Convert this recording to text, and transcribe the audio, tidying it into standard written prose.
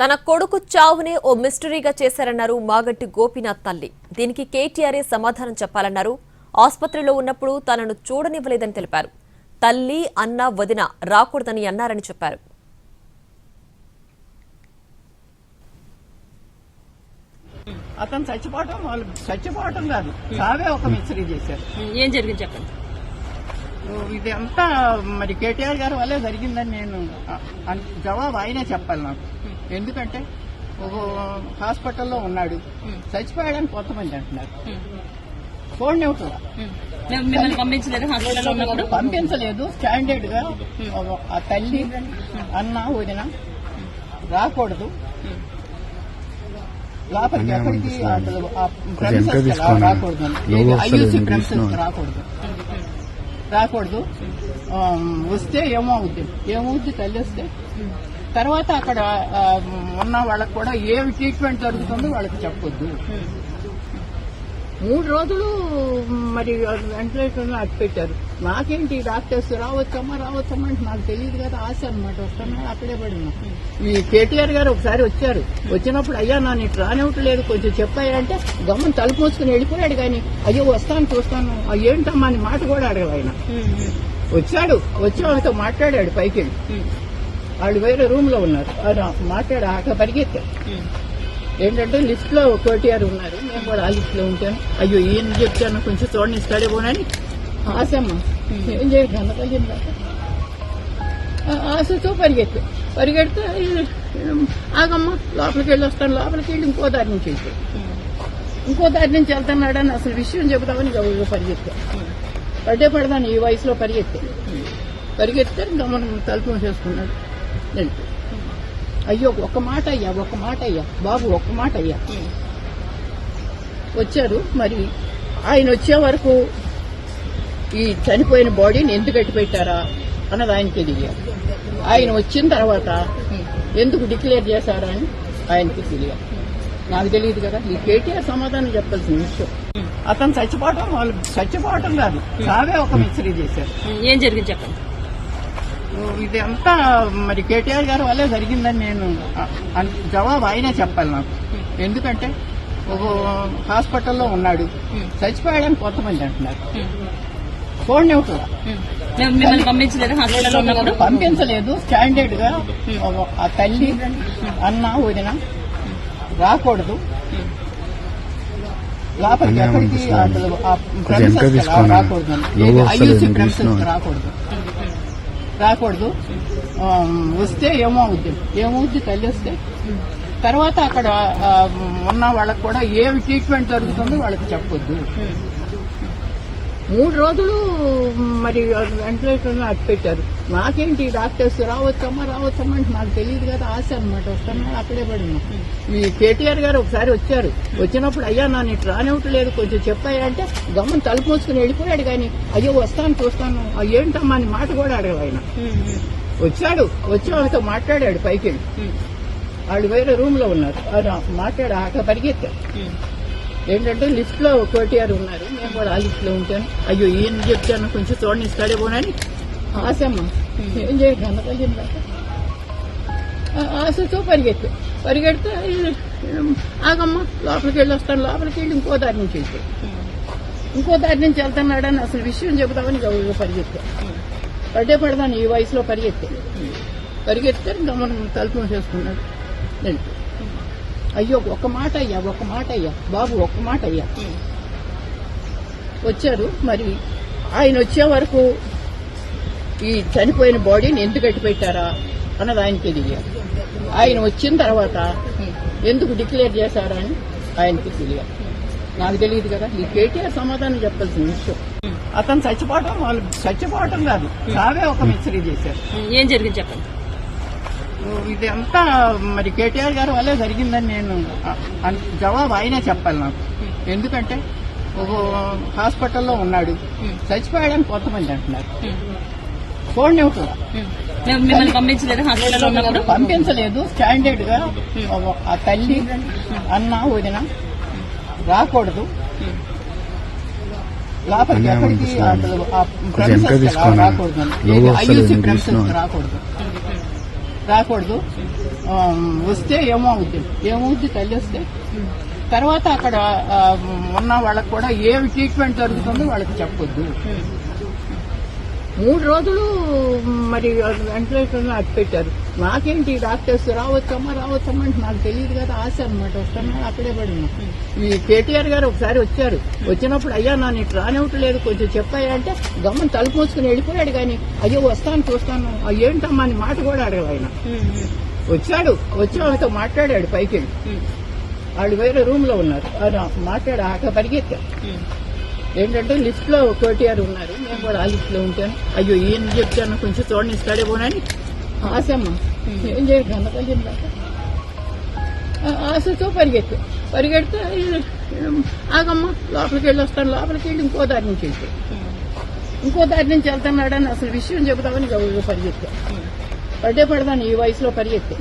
తన కొడుకు చావునే ఓ మిస్టరీగా చేశారన్నారు మాగంటి గోపీనాథ్ తల్లి. దీనికి కేటీఆర్ఏ సమాధానం చెప్పాలన్నారు. ఆసుపత్రిలో ఉన్నప్పుడు తనను చూడనివ్వలేదని తెలిపారు. తల్లి, అన్న, వదిన రాకూడదని అన్నారని చెప్పారు. అతను చచ్చిపోవటం కాదు, చావే ఒక మిస్టరీ చేశారు. ఏం జరిగింది చెప్పండి. ఇది అంతా మరి కేటీఆర్ గారి వల్లే జరిగిందని నేను జవాబు ఆయనే చెప్పాలి నాకు. ఎందుకంటే ఒక హాస్పిటల్లో ఉన్నాడు, చచ్చిపోయాడని కొంతమంది అంటున్నారు. పంపించలేదు. స్టాండర్డ్ గా ఆ తల్లి, అన్న, వదిన రాకూడదు లోపలికి, ఎక్కడికి రాకూడదు, ఐయూసీ ప్రెమిసెస్ రాకూడదు. వస్తే ఏమవుద్ది తల్లి వస్తే తర్వాత అక్కడ ఉన్న వాళ్ళకి కూడా ఏమి ట్రీట్మెంట్ జరుగుతుందో వాళ్ళకి చెప్పొద్దు. 3 రోజులు మరి వెంటిలేటర్లో అట్టు పెట్టారు. నాకేంటి డాక్టర్స్ రావచ్చమ్మా అంటే నాకు తెలియదు కదా, ఆశ అనమాట. వస్తున్నా అక్కడే పడినా. ఈ కేటీఆర్ గారు ఒకసారి వచ్చారు. వచ్చినప్పుడు అయ్యా నన్ను ఇటు రానివ్వట్లేదు, కొంచెం చెప్పాయంటే గమ్మని తలుపు మూసుకుని వెళ్ళిపోయాడు. కానీ అయ్యో వస్తాను చూస్తాను ఏంటమ్మా అని మాట కూడా అడగదు ఆయన. వచ్చి వాళ్ళతో మాట్లాడాడు. పైకి వెళ్ళి వాళ్ళు వేరే రూమ్ లో ఉన్నారు. మాట్లాడాక పరిగెత్తారు. ఏంటంటే లిస్ట్ లో కేటీఆర్ ఉన్నారు, నేను కూడా ఆ లిస్ట్ లో ఉంటాను. అయ్యో ఈయన చెప్తాను కొంచెం చూడండి ఇస్తాడే పోనని ఆశమ్మ ఏం చేయదు అన్నకలిగిందా ఆశతో పరిగెడితే ఆగమ్మ లోపలికి వెళ్ళి వస్తాను. లోపలికి వెళ్ళి ఇంకో దారి నుంచి వెళ్తున్నాడని అసలు విషయం చెబుతామని పరిగెత్తా పడదాను ఈ వయసులో పరిగెత్తే గమనం తలుపు మూసేసుకున్నాడు. అయ్యో ఒక్క మాట అయ్యా బాబు, ఒక్క మాట అయ్యా. వచ్చారు. మరి ఆయన వచ్చే వరకు ఈ చనిపోయిన బాడీని ఎందుకు ఎట్టు పెట్టారా అన్నది ఆయనకి తెలియాలి. ఆయన వచ్చిన తర్వాత ఎందుకు డిక్లేర్ చేశారా అని ఆయనకి తెలియాలి. నాకు తెలియదు కదా. ఈ కేటీఆర్ సమాధానం చెప్పాల్సిన విషయం. అతను చచ్చిపోవటం కాదు, చావే ఒక మిస్టరీ చేశారు. ఏం జరిగింది చెప్పండి. ఇది అంతా మరి కేటీఆర్ గారి వల్లే జరిగిందని నేను జవాబు ఆయనే చెప్పాలి నాకు. ఎందుకంటే ఒక హాస్పిటల్లో ఉన్నాడు, చచ్చిపోయాడని కొంతమంది అంటున్నారు. పంపించలేదు. స్టాండర్డ్ గా ఆ తల్లి, అన్న, వదిన రాకూడదు లోపలికి, ఎక్కడికి రాకూడదు, ఐయూసీ ప్రెమిసెస్ రాకూడదు. వస్తే ఏమవుద్ది తల్లి వస్తే తర్వాత అక్కడ ఉన్న వాళ్ళకి కూడా ఏమి ట్రీట్మెంట్ జరుగుతుందో వాళ్ళకి చెప్పొద్దు. 3 రోజులు మరి వెంటిలేటర్లో అట్టు పెట్టారు. నాకేంటి డాక్టర్స్ రావచ్చమ్మా అంటే నాకు తెలియదు కదా, ఆశ అనమాట. వస్తున్నా అక్కడే పడినా. ఈ కేటీఆర్ గారు ఒకసారి వచ్చారు. వచ్చినప్పుడు అయ్యా నన్ను ఇటు రానివ్వట్లేదు, కొంచెం చెప్పాయంటే గమ్మని తలుపు మూసుకుని వెళ్ళిపోయాడు. కానీ అయ్యో వస్తాను చూస్తాను ఏంటమ్మా అని మాట కూడా అడగదు ఆయన. వచ్చి వాళ్ళతో మాట్లాడాడు. పైకి వెళ్ళి వాళ్ళు వేరే రూమ్ లో ఉన్నారు. మాట్లాడాక పరిగెత్తారు. ఏంటంటే లిస్ట్ లో కేటీఆర్ ఉన్నారు, నేను కూడా ఆ లిస్ట్ లో ఉంటాను. అయ్యో ఈయన చెప్తాను కొంచెం చూడండి ఇస్తాడే పోనని ఆశమ్మ ఏం చేయదు అన్నకలిగిందా ఆశతో పరిగెడితే ఆగమ్మ లోపలికి వెళ్ళి వస్తాను. లోపలికి వెళ్ళి ఇంకో దారి నుంచి వెళ్తున్నాడని అసలు విషయం చెబుతామని పరిగెత్తా. పడదాను ఈ వయసులో పరిగెత్తే గమనం తలుపు మూసేసుకున్నాడు. అయ్యో ఒక్క మాట అయ్యా బాబు, ఒక్క మాట అయ్యా. వచ్చారు. మరి ఆయన వచ్చే వరకు ఈ చనిపోయిన బాడీని ఎందుకు ఎట్టు పెట్టారా అన్నది ఆయనకి తెలియాలి. ఆయన వచ్చిన తర్వాత ఎందుకు డిక్లేర్ చేశారా అని ఆయనకి తెలియాలి. నాకు తెలియదు కదా. ఈ కేటీఆర్ సమాధానం చెప్పాల్సిన విషయం. అతను చచ్చిపోవటం కాదు, చావే ఒక మిస్టరీ చేశారు. ఏం జరిగింది చెప్పండి. ఇది అంతా మరి కేటీఆర్ గారి వల్లే జరిగిందని నేను జవాబు ఆయనే చెప్పాలి నాకు. ఎందుకంటే ఒక హాస్పిటల్లో ఉన్నాడు, చచ్చిపోయాడని కొంతమంది అంటున్నారు. పంపించలేదు. స్టాండర్డ్ గా ఆ తల్లి, అన్న, వదిన రాకూడదు లోపలికి, ఎక్కడికి రాకూడదు, ఐయూసీ ప్రెమిసెస్ రాకూడదు. వస్తే ఏమవుద్ది తల్లి వస్తే తర్వాత అక్కడ ఉన్న వాళ్ళకి కూడా ఏమి ట్రీట్మెంట్ జరుగుతుందో వాళ్ళకి చెప్పొద్దు. 3 రోజులు మరి వెంటిలేటర్లో అట్టిపెట్టారు. నాకేంటి డాక్టర్స్ రావచ్చమ్మా అంటే నాకు తెలియదు కదా, ఆశ అనమాట. వస్తున్నా అక్కడే పడినా. ఈ కేటీఆర్ గారు ఒకసారి వచ్చారు. వచ్చినప్పుడు అయ్యా నన్ను ఇటు రానివ్వట్లేదు, కొంచెం చెప్పాయా అంటే గమ్మని తలుపు మూసుకుని వెళ్ళిపోయాడు. కానీ అయ్యో వస్తాను చూస్తాను ఏంటమ్మా అని మాట కూడా అడగదు ఆయన. వచ్చి ఆమెతో మాట్లాడాడు పైకి వెళ్ళి. వాళ్ళు వేరే రూమ్ లో ఉన్నారు. మాట్లాడాక పరిగెత్తా. ఏంటంటే లిఫ్ట్ లో కేటీఆర్ ఉన్నారు, నేను కూడా ఆ లిఫ్ట్ లో ఉంటాను. అయ్యో ఏం చెప్తాను కొంచెం చూడండి ఇస్తాడే పోనని ఆశమ్మ ఏం చేయరు గన్నకల్యం దాకా ఆశతో పరిగెడితే ఆగమ్మ లోపలికి వెళ్ళి వస్తాను. లోపలికి వెళ్ళి ఇంకో దారి నుంచి వెళ్తున్నాడని అసలు విషయం చెబుతామని పరిగెత్తా. పడదాను ఈ వయసులో పరిగెత్తా.